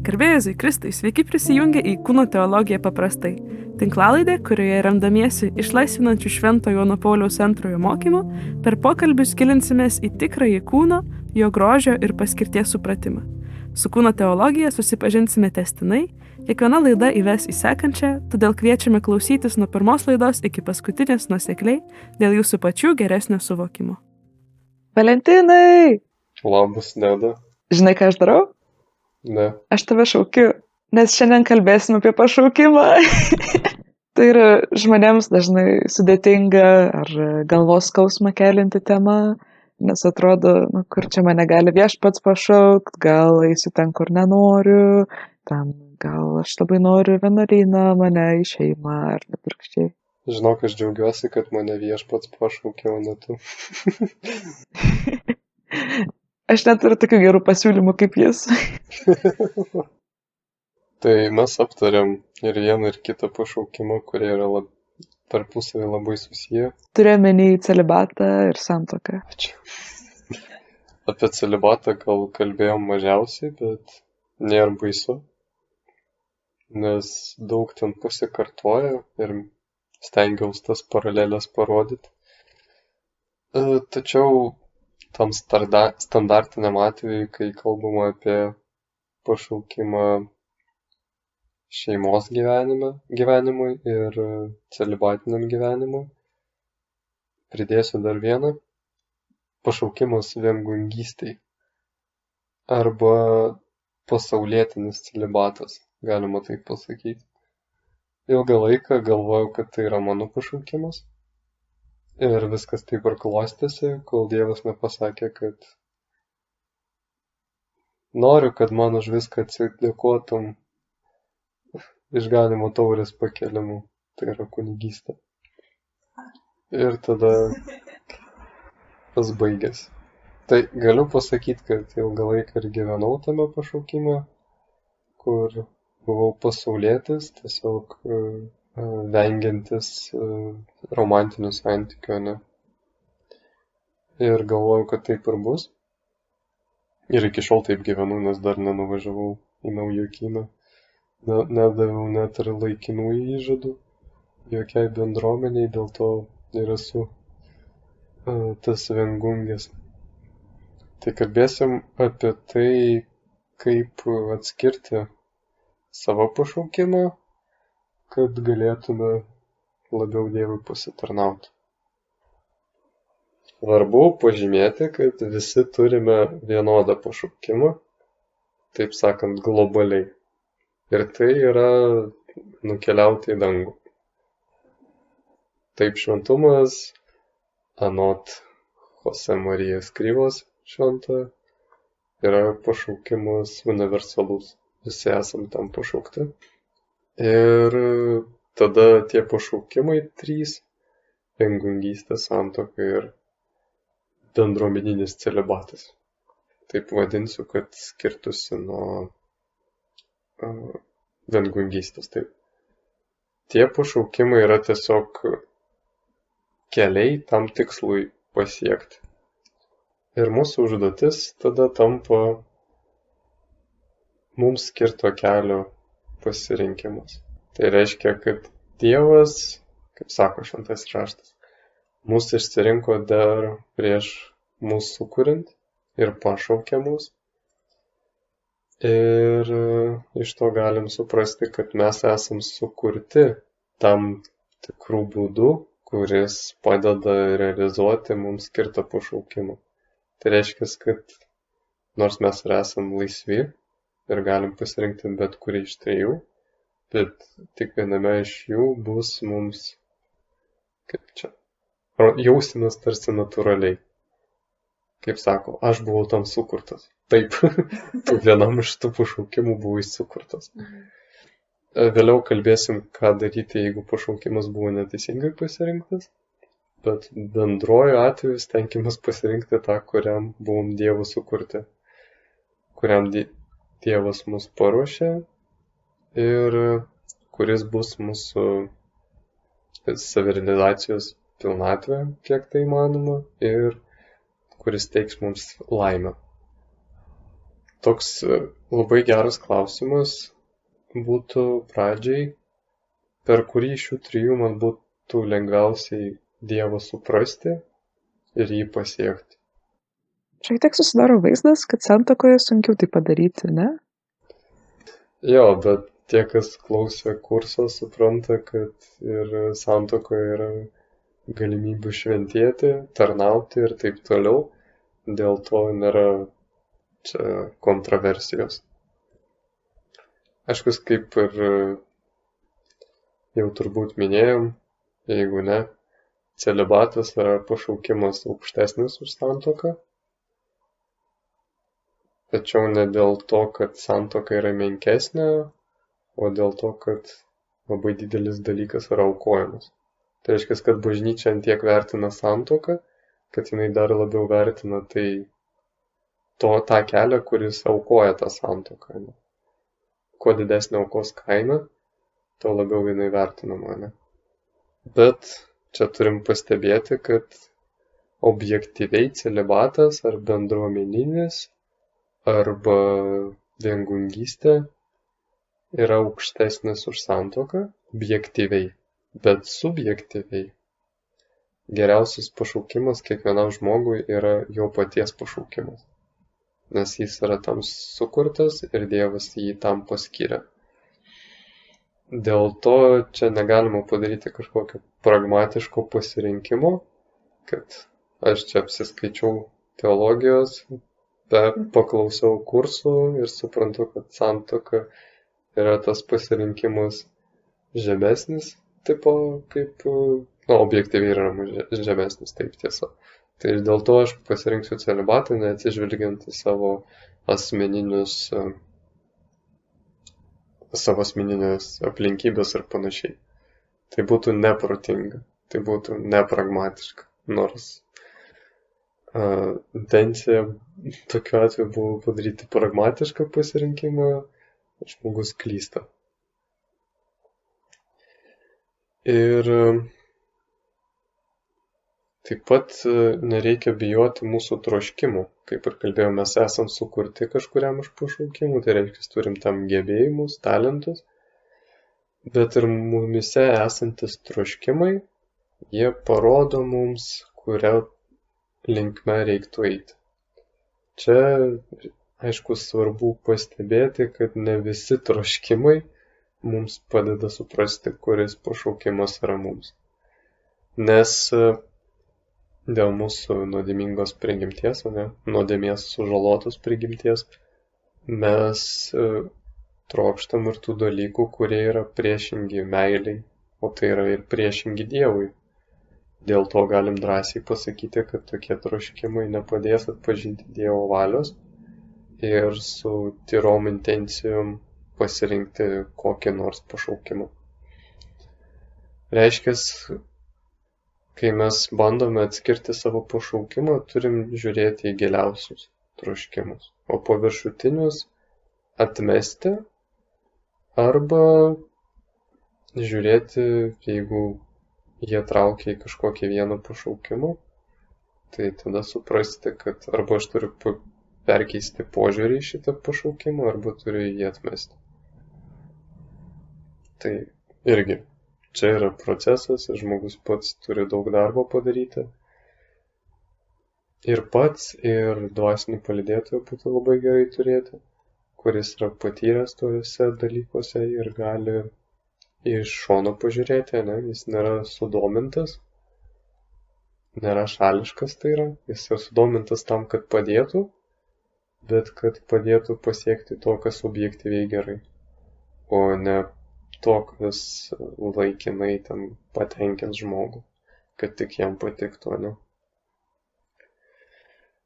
Garbėjai Kristui, sveiki prisijungę į Kūno teologiją paprastai. Tinklalaidė, kurioje remdamiesi išlaisvinančių Švento Jono Pauliaus II mokymu, per pokalbius gilinsimės į tikrąjį kūno, jo grožio ir paskirties supratimą. Su Kūno teologija susipažinsime testinai, kiekviena laida įves į sekančią, todėl kviečiame klausytis nuo pirmos laidos iki paskutinės nuosekliai dėl jūsų pačių geresnio suvokimo. Valentinai! Labas, Neda. Žinai, ką aš darau? Ne. Aš tave šaukiu, nes šiandien kalbėsim apie pašaukimą. Tai yra žmonėms dažnai sudėtinga ar galvos skausmą kelianti tema, nes atrodo, kur čia mane gali viešpats pašaukt, gal eisiu ten, kur nenoriu, ten gal aš labai noriu vienuolyną, mane į šeimą ar atvirkščiai. Žinok, aš džiaugiuosi, kad mane viešpats pašaukė, o ne tu. Aš neturiu tokių gerų pasiūlymų kaip jis. Tai mes aptariam ir vieną ir kitą pašaukimą, kurie yra tarpusavį labai susiję. Turiu omeny celibatą ir santuoką. Ačiū. Apie celibatą gal kalbėjom mažiausiai, bet nėra baisu, nes daug ten pasikartoja ir stengiausi tas paralelės parodyti. Tačiau tam standartiniam atveju, kai kalbama apie pašaukimą šeimos gyvenimui ir celibatiniam gyvenimui, pridėsiu dar vieną – pašaukimas viengungystei arba pasaulietinis celibatas, galima taip pasakyti. Ilgą laiką galvojau, kad tai yra mano pašaukimas. Ir viskas taip ir klostėsi, kol Dievas nepasakė, kad noriu, kad man už viską atsidėkotum išganimo taurės pakėlimu, tai yra kunigystė. Ir tada tas baigėsi. Tai galiu pasakyti, kad ilgą laiką ir gyvenau tame pašaukime, kur buvau pasaulietis, tiesiog vengiantis romantinių santykių, ne? Ir galvojau, kad taip ir bus. Ir iki šiol taip gyvenu, nes dar nenuvažiavau į Naujokyną. Nedaviau net ir laikinų įžadų jokiai bendruomeniai, dėl to ir esu tas viengungis. Tai kalbėsim apie tai, kaip atskirti savo pašaukimą, kad galėtume labiau Dievui pasitarnauti. Svarbu pažymėti, kad visi turime vienodą pašaukimą, taip sakant, globaliai. Ir tai yra nukeliauti į dangų. Taip šventumas, anot Jose Marija Escrivos šventojo, yra pašaukimas universalus. Visi esam tam pašaukti. Ir tada tie pašaukimai 3 – viengungystė, santuoka ir bendruomeninis celibatas. Taip vadinsiu, kad skirtųsi nuo viengungystės. Taip. Tie pašaukimai yra tiesiog keliai tam tikslui pasiekti. Ir mūsų užduotis tada tampa mums skirto kelio pasirinkimas. Tai reiškia, kad Dievas, kaip sako šventasis raštas, mūsų išsirinko dar prieš mūsų sukuriant ir pašaukė mus. Ir iš to galim suprasti, kad mes esam sukurti tam tikrų būdų, kuris padeda realizuoti mums skirtą pašaukimą. Tai reiškia, kad nors mes ir esam laisvi, ir galim pasirinkti bet kurį iš 3, bet tik viename iš jų bus mums, kaip čia, jausimės tarsi natūraliai. Kaip sako, aš buvau tam sukurtas. Taip, tu vienam iš tų pašaukimų buvai sukurtas. Vėliau kalbėsim, ką daryti, jeigu pašaukimas buvo neteisingai pasirinktas, bet bendruoju atveju stenkimės pasirinkti tą, kuriam buvom Dievo sukurti, kuriam Dievas mus paruošė ir kuris bus mūsų savirealizacijos pilnatvę, kiek tai įmanoma, ir kuris teiks mums laimę. Toks labai geras klausimas būtų pradžiai, per kurį šių trijų man būtų lengviausiai Dievą suprasti ir jį pasiekti. Šiek tiek susidaro vaizdas, kad santuokoje sunkiau tai padaryti, ne? Jo, bet tie, kas klausė kurso, supranta, kad ir santuokoje yra galimybių šventėti, tarnauti ir taip toliau. Dėl to nėra čia kontroversijos. Aišku, kaip ir jau turbūt minėjom, jeigu ne, celibatas yra pašaukimas aukštesnis už santuoką. Tačiau ne dėl to, kad santuoka yra menkesnė, o dėl to, kad labai didelis dalykas yra aukojimas. Tai reiškia, kad bažnyčia ant tiek vertina santuoką, kad jinai dar labiau vertina tą kelią, kuris aukoja tą santuoką. Kuo didesnė aukos kaina, tuo labiau jinai vertinama. Ne? Bet čia turim pastebėti, kad objektyviai celibatas ar bendruomeninis arba viengungystė yra aukštesnis už santuoką objektyviai, bet subjektyviai geriausias pašaukimas kiekvienam žmogui yra jo paties pašaukimas, nes jis yra tam sukurtas ir Dievas jį tam paskyrė. Dėl to čia negalima padaryti kažkokio pragmatiško pasirinkimo, kad aš čia apsiskaičiau teologijos, paklausiau kursų ir suprantu, kad santuoka yra tas pasirinkimas žemesnis, tipo kaip, objektyviai yra žemesnis, taip tiesa. Tai dėl to aš pasirinksiu celibatą, neatsižvelgiant į savo asmeninės aplinkybės ir panašiai. Tai būtų neprotinga, tai būtų nepragmatiška, nors intencija tokiu atveju buvo padaryti pragmatišką pasirinkimą, žmogus klysta. Ir taip pat nereikia bijoti mūsų troškimų. Kaip ir kalbėjome, mes esam sukurti kažkuriam iš pašaukimų, tai reiškia, turim tam gebėjimus, talentus, bet ir mumise esantis troškimai, jie parodo mums, kuria linkme reiktų eiti. Čia, aišku, svarbu pastebėti, kad ne visi troškimai mums padeda suprasti, kuris pašaukimas yra mums. Nes dėl mūsų nuodėmingos prigimties, nuodėmės sužalotos prigimties, mes trokštam ir tų dalykų, kurie yra priešingi meiliai, o tai yra ir priešingi Dievui. Dėl to galim drąsiai pasakyti, kad tokie troškimai nepadės atpažinti Dievo valios ir su tyrom intencijom pasirinkti kokį nors pašaukimą. Reiškia, kai mes bandome atskirti savo pašaukimą, turim žiūrėti į giliausius troškimus, o paviršutinius atmesti arba žiūrėti, jeigu jie traukia į kažkokį vieną pašaukimą, tai tada suprasti, kad arba aš turiu perkeisti požiūrį į šitą pašaukimą, arba turiu jį atmesti. Tai irgi, čia yra procesas, žmogus pats turi daug darbo padaryti. Ir pats, ir dvasinį palydėtoją būtų labai gerai turėti, kuris yra patyręs tuose dalykuose ir gali iš šono pažiūrėti, jis nėra sudomintas, nėra šališkas, tai yra, jis yra sudomintas tam, kad padėtų, bet kad padėtų pasiekti to, kas objektyviai gerai, o ne to, kas laikinai ten patenkins žmogų, kad tik jam patiktų, ne.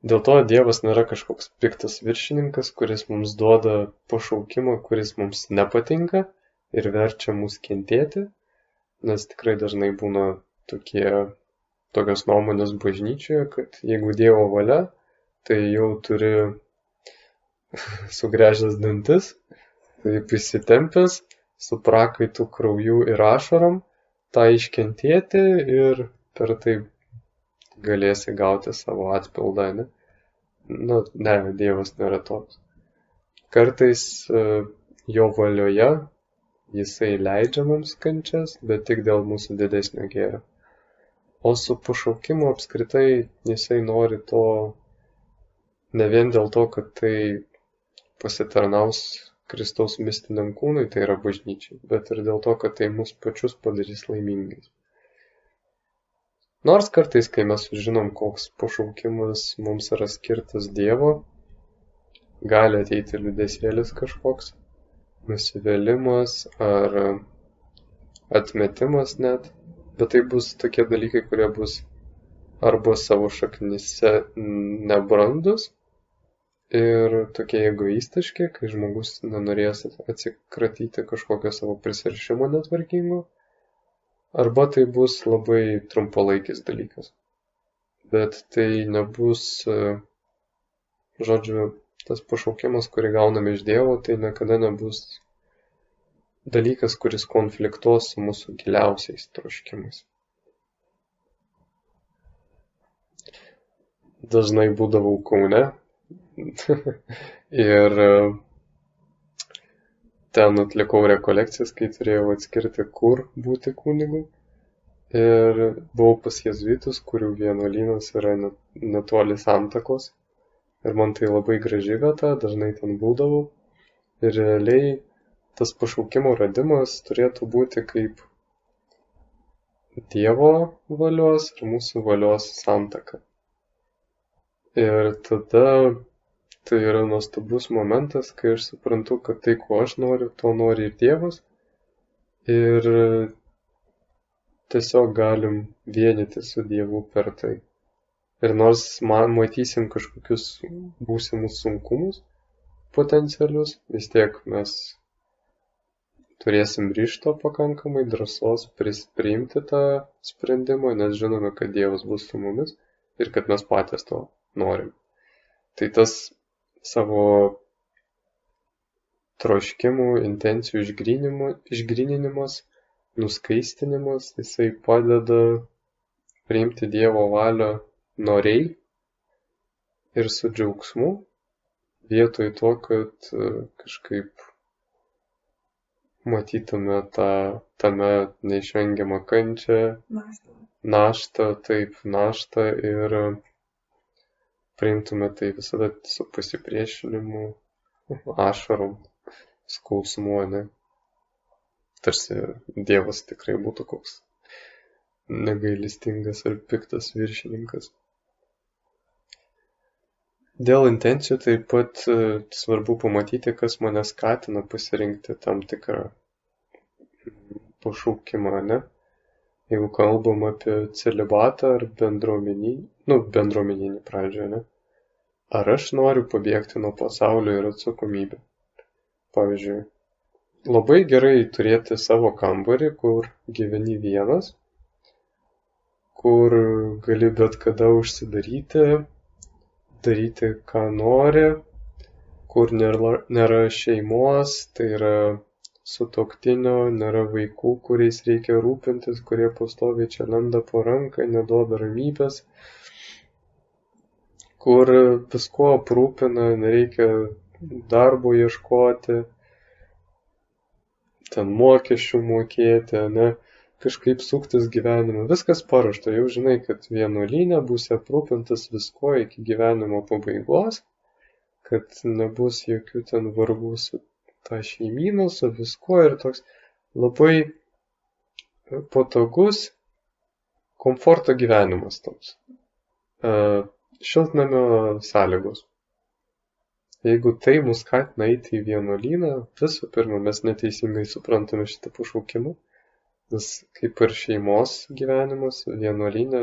Dėl to Dievas nėra kažkoks piktas viršininkas, kuris mums duoda pašaukimą, kuris mums nepatinka, ir verčia mus kentėti, nes tikrai dažnai būna tokios nuomonės bažnyčioje, kad jeigu Dievo valia, tai jau turi sugręžęs dantis, taip įsitempęs, su prakaitu krauju ir ašarom, tą iškentėti ir per tai galėsi gauti savo atpildą, ne? Nu, ne, Dievas nėra toks. Kartais jo valioje jisai leidžia mums kančias, bet tik dėl mūsų didesnio gėrio. O su pašaukimu apskritai jisai nori to ne vien dėl to, kad tai pasitarnaus Kristaus mistiniam kūnui, tai yra bažnyčiai, bet ir dėl to, kad tai mus pačius padarys laimingais. Nors kartais, kai mes sužinom, koks pašaukimas mums yra skirtas Dievo, gali ateiti liūdesėlis kažkoks, nusivylimas ar atmetimas net, bet tai bus tokie dalykai, kurie bus arba savo šaknyse nebrandus ir tokie egoistiški, kai žmogus nenorės atsikratyti kažkokio savo prisirišimo netvarkingo, arba tai bus labai trumpalaikis dalykas. Bet tai nebus, žodžiu, tas pašaukimas, kurį gauname iš Dievo, tai niekada nebus dalykas, kuris konfliktuos su mūsų giliausiais troškimais. Dažnai būdavau Kaune ir ten atlikau rekolekcijas, kai turėjau atskirti, kur būti kunigu. Ir buvau pas jėzuitus, kurių vienuolynas yra netoli Santakos. Ir man tai labai graži vieta, dažnai ten būdavau. Ir realiai tas pašaukimo radimas turėtų būti kaip Dievo valios ir mūsų valios santaka. Ir tada tai yra nuostabus momentas, kai aš suprantu, kad tai, ko aš noriu, to nori ir Dievas. Ir tiesiog galim vienyti su Dievu per tai. Ir nors matysim kažkokius būsimus sunkumus potencialius, vis tiek mes turėsim ryžto pakankamai drąsos priimti tą sprendimą, nes žinome, kad Dievas bus su mumis ir kad mes patys to norim. Tai tas savo troškimų, intencijų išgryninimas, nuskaistinimas, jisai padeda priimti Dievo valią noriai ir su džiaugsmu, vietoj to, kad kažkaip matytume tame neišvengiamą kančią, naštą ir priimtume tai visada su pasipriešinimu, ašarom, skausmu, ne? Tarsi Dievas tikrai būtų koks negailestingas ar piktas viršininkas. Dėl intencijų taip pat svarbu pamatyti, kas mane skatina pasirinkti tam tikrą pašaukimą, ne? Jeigu kalbam apie celibatą ar bendruomeninį pradžią, ne? Ar aš noriu pabėgti nuo pasaulio ir atsakomybę? Pavyzdžiui, labai gerai turėti savo kambarį, kur gyveni vienas, kur gali bet kada užsidaryti, daryti, ką nori, kur nėra šeimos, tai yra sutuoktinio, nėra vaikų, kuriais reikia rūpintis, kurie pastoviai čia lenda po ranką, neduoda ramybės, kur visko aprūpina, nereikia darbo ieškoti, ten mokesčių mokėti, ne, kažkaip suktis gyvenime. Viskas paruošta, jau žinai, kad vienuolyne būsi aprūpintas visko iki gyvenimo pabaigos, kad nebus jokių ten vargų su ta šeimyna, su visko ir toks labai patogus komforto gyvenimas toks. Šiltnamio sąlygos. Jeigu tai mus skatina eiti į vienuolyną, visų pirma, mes neteisingai suprantame šitą pašaukimą, nes kaip ir šeimos gyvenimas, vienuolyne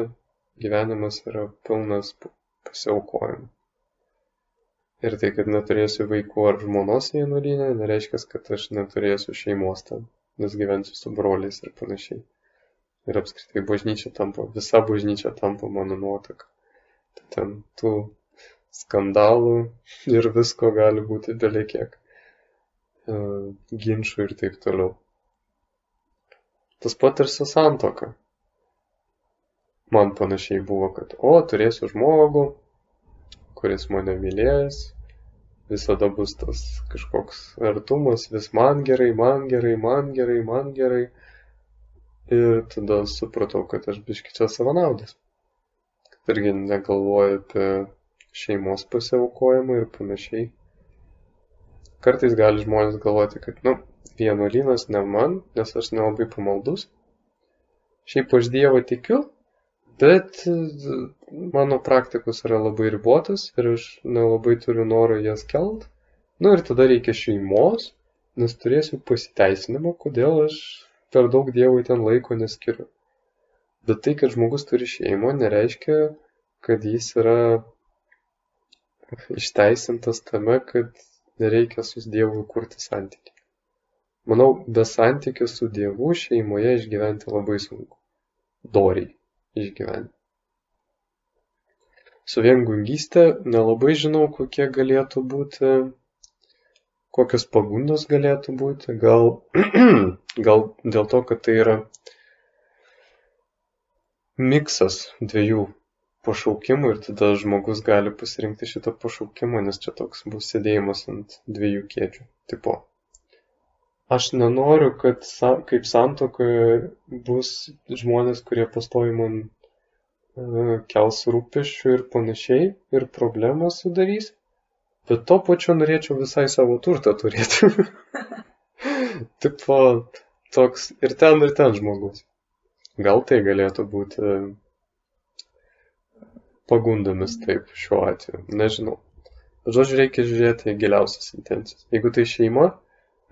gyvenimas yra pilnas pasiaukojimų. Ir tai, kad neturėsiu vaikų ar žmonos vienuolyne, nereiškia, kad aš neturėsiu šeimos ten, nes gyvensiu su broliais ir panašiai. Ir apskritai visa bažnyčia tampa mano nuotaka. Tai ten tų skandalų ir visko gali būti belekiek, ginčų ir taip toliau. Tas pat ir su santuoka. man panašiai buvo, kad, turėsiu žmogų, kuris mane mylės, visada bus tas kažkoks artumas, vis man gerai, man gerai, man gerai, man gerai. Ir tada supratau, kad aš biški čia savanaudas. Kad irgi negalvoju apie šeimos pasiaukojimą ir panašiai. Kartais gali žmonės galvoti, kad, vienuolynas ne man, nes aš nelabai pamaldus. Šiaip aš Dievą tikiu, bet mano praktikos yra labai ribotas ir aš nelabai turiu noro jas kelt. Ir tada reikia šeimos, nes turėsiu pasiteisinimą, kodėl aš per daug Dievui ten laiko neskiriu. Bet tai, kad žmogus turi šeimą, nereiškia, kad jis yra išteisintas tame, kad nereikia su Dievu kurti santykį. Manau, be santykio su Dievu šeimoje išgyventi labai sunku. Doriai išgyventi. Su viengungystė nelabai žinau, kokie galėtų būti, kokios pagundos galėtų būti. Gal dėl to, kad tai yra miksas dviejų pašaukimų ir tada žmogus gali pasirinkti šitą pašaukimą, nes čia toks bus sėdėjimas ant dviejų kėdžių. Tipo, aš nenoriu, kad kaip santuokoje bus žmonės, kurie pastovi man kels rūpesčių ir panašiai ir problemą sudarys, bet to pačiu norėčiau visai savo turtą turėti. Tipo, toks ir ten žmogus. Gal tai galėtų būti pagundomis taip šiuo atveju, nežinau. Žodžiu, reikia žiūrėti į giliausias intencijas. Jeigu tai šeima,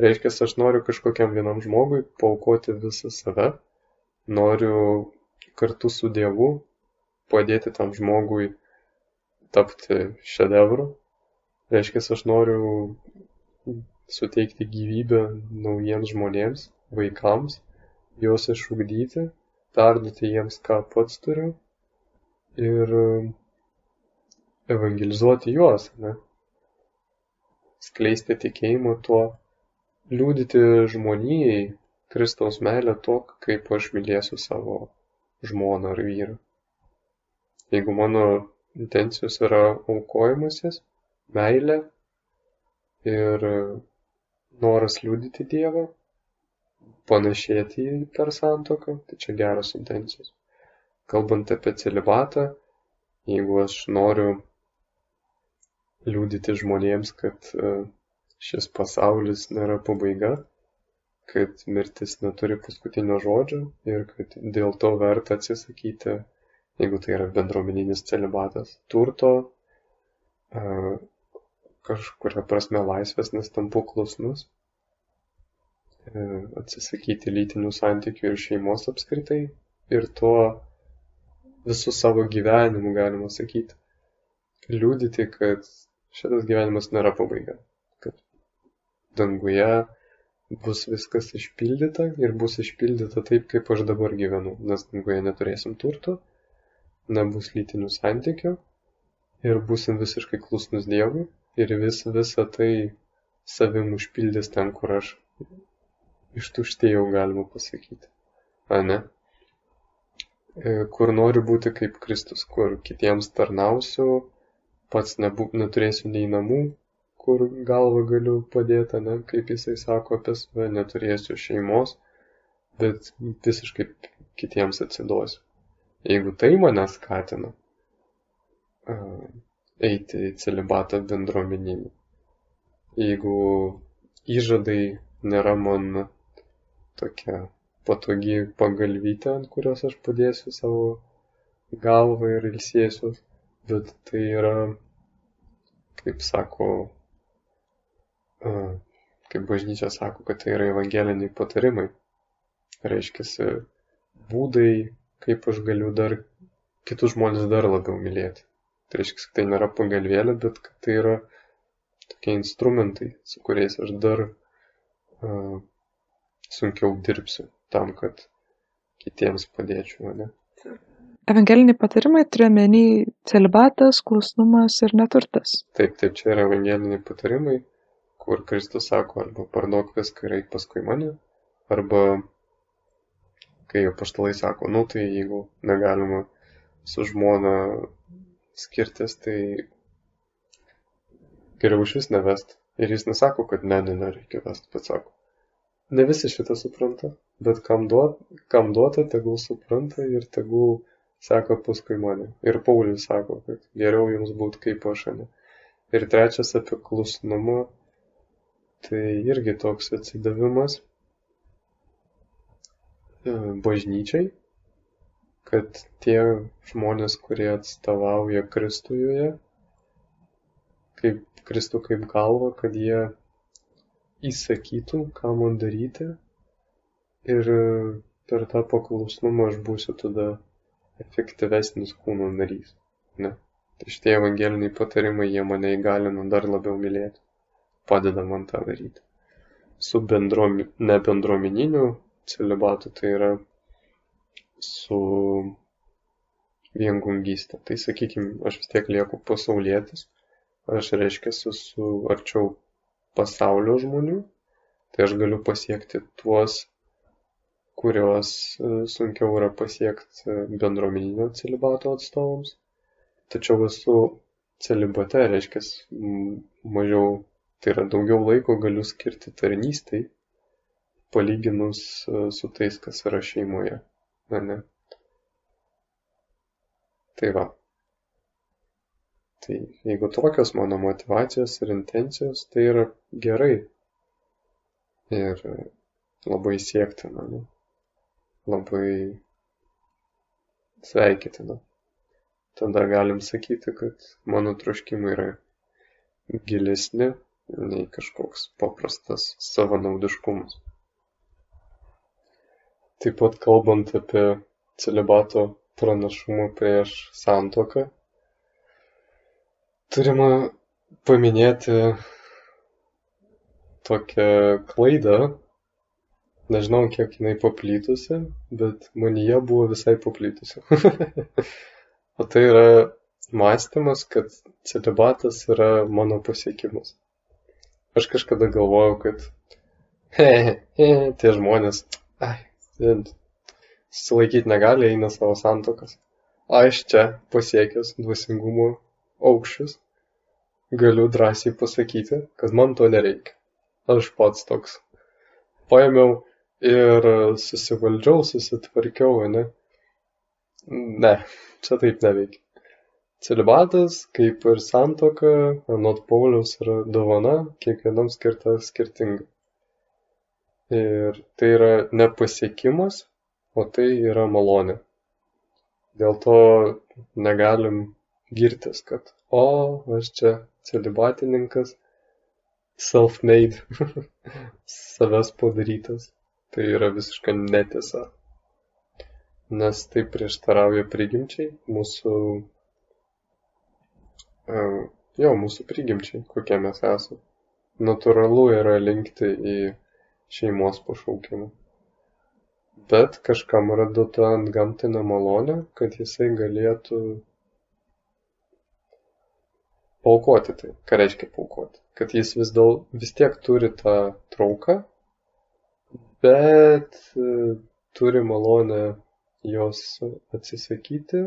reiškia, aš noriu kažkokiam vienam žmogui paaukoti visą save, noriu kartu su Dievu padėti tam žmogui tapti šedevru, reiškia, aš noriu suteikti gyvybę naujiems žmonėms, vaikams, juos išugdyti, perduoti jiems, ką pats turiu ir evangelizuoti juos, skleisti tikėjimą tuo, liudyti žmonijai Kristaus meilę to, kaip aš mylėsiu savo žmoną ar vyrą. Jeigu mano intencijos yra aukojimasis, meilė ir noras liudyti Dievą, panašėti per santuoką, tai čia geros intencijos. Kalbant apie celibatą, jeigu aš noriu liudyti žmonėms, kad šis pasaulis nėra pabaiga, kad mirtis neturi paskutinio žodžio ir kad dėl to verta atsisakyti, jeigu tai yra bendruomeninis celibatas, turto, kažkuria prasme laisvės, nes tampu klusnus, atsisakyti lytinių santykių ir šeimos apskritai ir tuo visų savo gyvenimu, galima sakyti, liudyti, kad šitas gyvenimas nėra pabaiga, kad danguje bus viskas išpildyta ir bus išpildyta taip, kaip aš dabar gyvenu, nes danguje neturėsim turto, nebus lytinių santykių ir busim visiškai klusnus Dievui ir visą tai savim užpildys ten, kur aš ištuštėjau, galima pasakyti. Kur noriu būti kaip Kristus, kur kitiems tarnausiu, pats neturėsiu nei namų, kur galvą galiu padėti, kaip jisai sako apie save, neturėsiu šeimos, bet visiškai kitiems atsiduosiu. Jeigu tai mane skatina eiti į celibatą bendruomeninį, jeigu įžadai nėra man tokia patogi pagalvytė, ant kurios aš padėsiu savo galvą ir ilsėsiu, bet tai yra, kaip sako, kaip bažnyčia sako, kad tai yra evangeliniai patarimai. Reiškiasi būdai, kaip aš galiu dar kitus žmonės dar labiau mylėti. Tai reiškia, kad tai nėra pagalvėlė, bet kad tai yra tokie instrumentai, su kuriais aš dar sunkiau dirbsiu tam, kad kitiems padėčiau, Evangeliniai patarimai turi omeny celibatas, klusnumas ir neturtas. Taip, čia yra evangeliniai patarimai, kur Kristus sako, arba parduok viską ir eik paskui mane, arba kai apaštalai sako, tai jeigu negalima su žmona skirtis, tai geriau iš vis nevest. Ir jis nesako, kad nereikia vest, bet sako. Ne visi šitą supranta, bet kam duota, tegul supranta ir tegul seka paskui mane. Ir Paulius sako, kad geriau jums būtų kaip aš, ne. Ir trečias apie klusnumą, tai irgi toks atsidavimas bažnyčiai, kad tie žmonės, kurie atstovauja Kristuje, kaip Kristų kaip galva, kad jie įsakytų, ką man daryti, ir per tą paklusnumą aš būsiu tada efektyvesnis kūno narys. Ne? Tai šitie evangeliniai patarimai, jie mane įgalina dar labiau mylėti, padeda man tą daryti. Su nebendruomeniniu celibatu, tai yra su viengungystė. Tai sakykime, aš vis tiek lieku pasaulietis, aš reiškia su arčiau pasaulio žmonių, tai aš galiu pasiekti tuos, kuriuos sunkiau yra pasiekti bendruomeninio celibato atstovams. Tačiau esu celibate, reiškia mažiau, tai yra daugiau laiko galiu skirti tarnystai, palyginus su tais, kas yra šeimoje. Ne? Tai va. Tai jeigu tokios mano motyvacijos ir intencijos, tai yra gerai ir labai siektina, ne? Labai sveikitina. Tada galim sakyti, kad mano troškimai yra gilesni nei kažkoks paprastas savanaudiškumas. Taip pat kalbant apie celibato pranašumą prieš santuoką, turime paminėti tokią klaidą, nežinau, kiek jinai paplitusi, bet manyje buvo visai paplitusi. O tai yra mąstymas, kad celibatas yra mano pasiekimas. Aš kažkada galvojau, kad tie žmonės, susilaikyti negali, eina savo santuokas. Aš čia pasiekęs dvasingumo aukščius, galiu drąsiai pasakyti, kad man to nereikia. Aš pats toks. Paėmiau ir susivaldžiau, susitvarkiau, ne? Ne, čia taip neveikia. Celibatas, kaip ir santuoka, anot Pauliaus, yra dovana, kiekvienam skirta skirtinga. Ir tai yra ne pasiekimas, o tai yra malonė. Dėl to negalim girtis, kad aš čia celibatininkas, self-made, savęs padarytas. Tai yra visiška netiesa. Nes tai prieštarauja prigimčiai, mūsų prigimčiai, kokie mes esame. Natūralu yra linkti į šeimos pašaukimą. Bet kažkam yra duota antgamtinė malonė, kad jisai galėtų paaukoti tai. Ką reiškia paaukoti? Kad jis vis tiek turi tą trauką, bet turi malonę jos atsisakyti.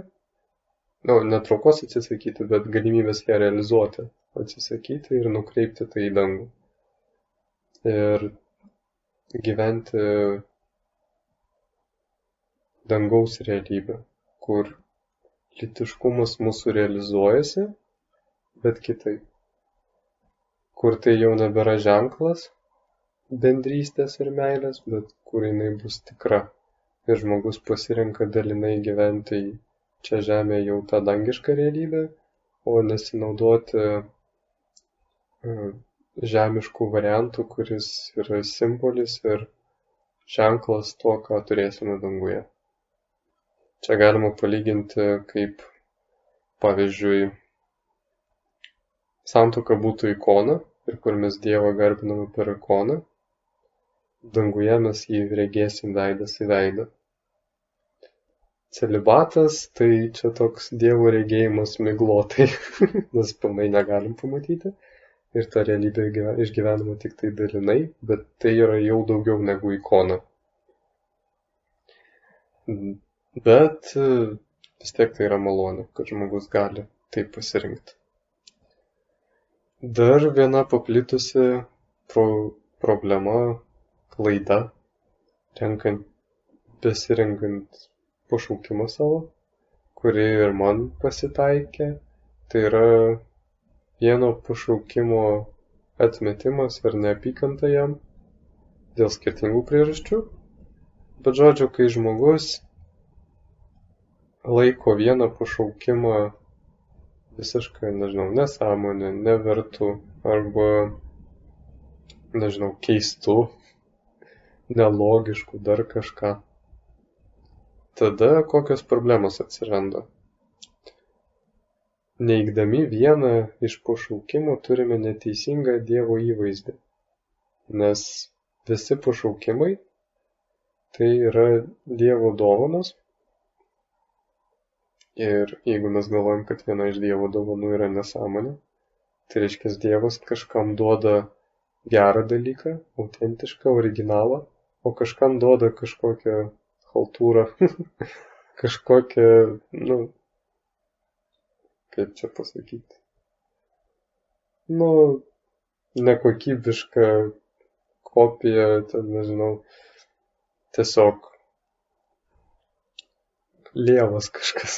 Ne traukos atsisakyti, bet galimybės ją realizuoti. Atsisakyti ir nukreipti tai į dangų. Ir gyventi dangaus realybę, kur lytiškumas mūsų realizuojasi, bet kitaip. Kur tai jau nebėra ženklas bendrystės ir meilės, bet kur jinai bus tikra. Ir žmogus pasirenka dalinai gyventi čia žemėje jau tą dangišką realybę, o nesinaudoti žemiškų variantų, kuris yra simbolis ir ženklas to, ką turėsime danguje. Čia galima palyginti, kaip, pavyzdžiui, santuoka būtų ikona, ir kur mes Dievą garbiname per ikoną, danguje mes jį regėsim veidas į veidą. Celibatas, tai čia toks Dievo regėjimas miglotai, nes pilnai negalim pamatyti, ir tą realybę išgyvenama tik tai dalinai, bet tai yra jau daugiau negu ikona. Bet vis tiek tai yra malonė, kad žmogus gali tai pasirinkti. Dar viena paplitusi problema, klaida, besirinkant pašaukimą savo, kuri ir man pasitaikė, tai yra vieno pašaukimo atmetimas ar neapykanta jam dėl skirtingų priežasčių. Bet žodžiu, kai žmogus laiko vieną pašaukimą visiškai, nesąmonę, nevertų arba, keistų, nelogiškų, dar kažką, tada kokios problemos atsiranda? Neigdami vieną iš pašaukimų turime neteisingą Dievo įvaizdį, nes visi pašaukimai tai yra Dievo dovanos. Ir jeigu mes galvojam, kad viena iš Dievo dovanų yra nesąmonė, tai reiškia, Dievas kažkam duoda gerą dalyką, autentišką, originalą, o kažkam duoda kažkokią chaltūrą, kažkokią, kaip čia pasakyti, nekokybišką kopiją, tiesiog lievas kažkas.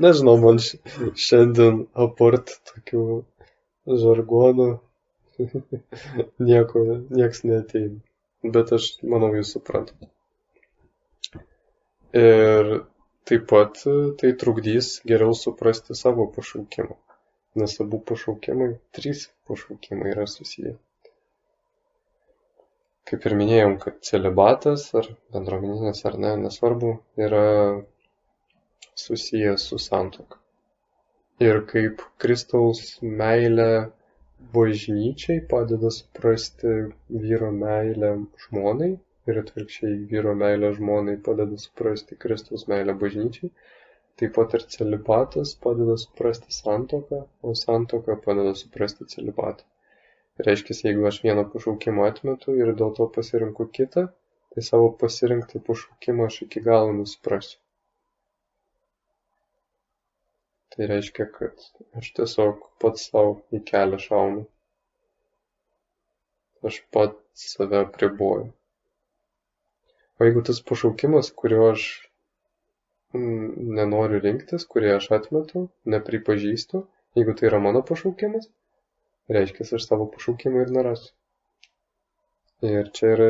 Nežinau, man šiandien apart tokių žargonų nieks neateina. Bet aš manau, jūs suprantate. Ir taip pat tai trukdys geriau suprasti savo pašaukimą. Nes abu pašaukimai, 3 pašaukimai yra susiję. Kaip ir minėjom, kad celibatas ar bendruomeninis ar ne, nesvarbu, yra susijęs su santuoka. Ir kaip Kristaus meilė bažnyčiai padeda suprasti vyro meilę žmonai ir atvirkščiai vyro meilė žmonai padeda suprasti Kristaus meilę bažnyčiai, taip pat ir celibatas padeda suprasti santuoką, o santuoka padeda suprasti celibatą. Reiškia, jeigu aš vieną pašaukimą atmetu ir dėl to pasirinku kitą, tai savo pasirinktą pašaukimą aš iki galo nesuprasiu. Tai reiškia, kad aš tiesiog pats savo į kelią šaunu. Aš pats save apriboju. O jeigu tas pašaukimas, kurio aš nenoriu rinktis, kurį aš atmetu, nepripažįstu, jeigu tai yra mano pašaukimas, reiškia, aš savo pašaukimą ir nerasiu. Ir čia yra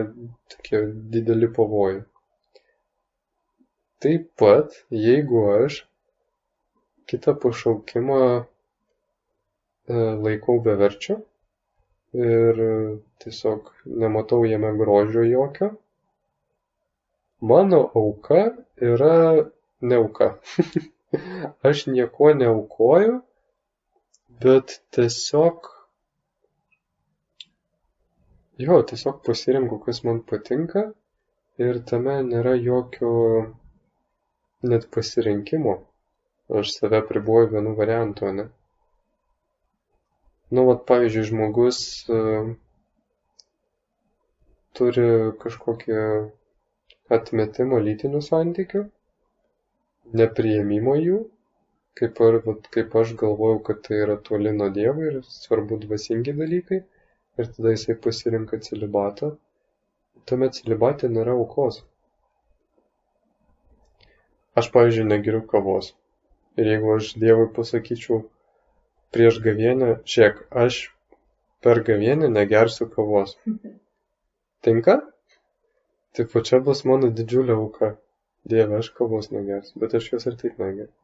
tokie dideli pavojai. Taip pat, jeigu aš kitą pašaukimą laikau beverčiu ir tiesiog nematau jame grožio jokio, mano auka yra ne auka. Aš nieko neaukoju, bet tiesiog pasirinku, kas man patinka ir tame nėra jokio net pasirinkimo. Aš save apriboju vienu variantu, ne? Pavyzdžiui, žmogus turi kažkokį atmetimą lytinių santykių, nepriėmimo jų, kaip aš galvojau, kad tai yra toli nuo Dievo ir svarbu dvasingi dalykai. Ir tada jisai pasirinka celibatą. Tame celibate nėra aukos. Aš, pavyzdžiui, negeriu kavos. Ir jeigu aš Dievui pasakyčiau prieš gavėnią, žiūrėk, aš per gavėnią negersiu kavos. Tinka? Tai čia bus mano didžiulė auka. Dieve, aš kavos negersiu, bet aš jos ir taip negeriu.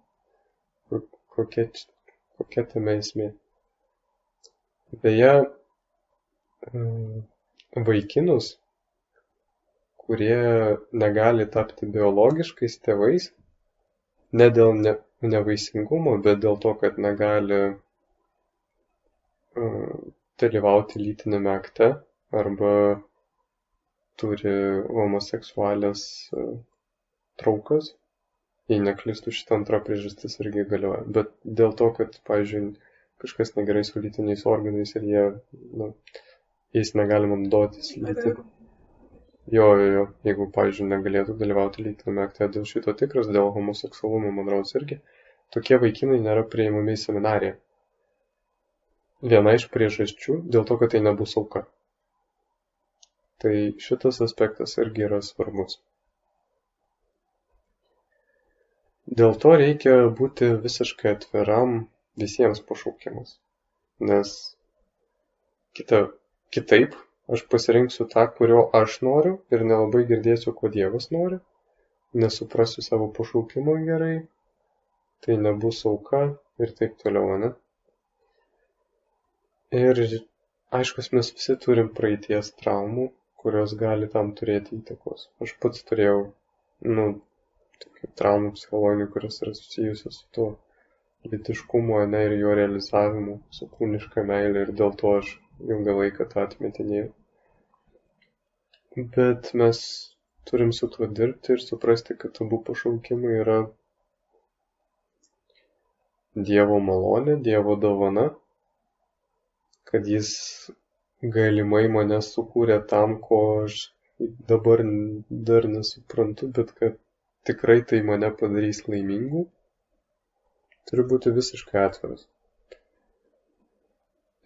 Kokia tame esmė? Beje, vaikinus, kurie negali tapti biologiškais tėvais, ne dėl nevaisingumo, bet dėl to, kad negali dalyvauti lytiniame akte arba turi homoseksualias traukas. Jei neklystu, šitą antrą priežastis irgi galioja. Bet dėl to, kad, pavyzdžiui, kažkas negerai su lytiniais organais ir jais negalima naudotis Jo, jeigu, pavyzdžiui, negalėtų dalyvauti lytiniame akte dėl šito tikras, dėl homoseksualumo, man rodos irgi, tokie vaikinai nėra priimami į seminariją. Viena iš priežasčių dėl to, kad tai nebus auka. Tai šitas aspektas irgi yra svarbus. Dėl to reikia būti visiškai atviram visiems pašaukimams, nes kitaip aš pasirinksiu tą, kurio aš noriu ir nelabai girdėsiu, ko Dievas nori, nesuprasiu savo pašaukimo gerai, tai nebus auka ir taip toliau, ne? Ir aišku, mes visi turim praeities traumų, kurios gali tam turėti įtakos. Aš pats turėjau, tokių traumų psichologinių, kurios yra susijusios su tuo lytiškumo, ne, ir jo realizavimu, su kūniška meilė, ir dėl to aš ilgą laiką tą atmetinėjau. Bet mes turim su tuo dirbti ir suprasti, kad abu pašaukimai yra Dievo malonė, Dievo dovana, kad jis galimai mane sukūrė tam, ko aš dabar dar nesuprantu, bet kad tikrai tai mane padarys laimingu. Turiu būti visiškai atviras.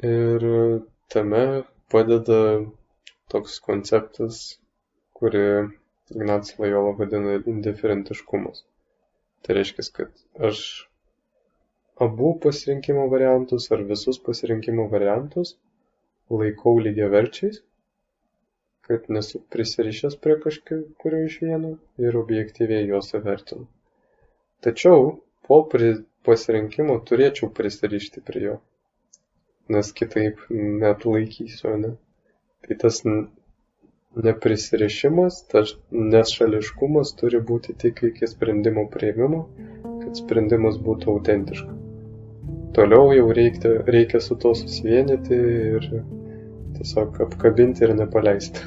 Ir tame padeda toks konceptas, kurį Ignacas Lojola vadina indiferentiškumas. Tai reiškia, kad aš abu pasirinkimo variantus ar visus pasirinkimo variantus laikau lygiaverčiais, kad nesu prisirišęs prie kažkurio iš vieno ir objektyviai juos vertinu. Tačiau po pasirinkimo turėčiau prisirišti prie jo, nes kitaip neatlaikysiu, ne? Tai tas neprisirišimas, tas nešališkumas turi būti tik iki sprendimo priėmimo, kad sprendimas būtų autentiškas. Toliau jau reikia su to susivienyti ir tiesiog apkabinti ir nepaleisti.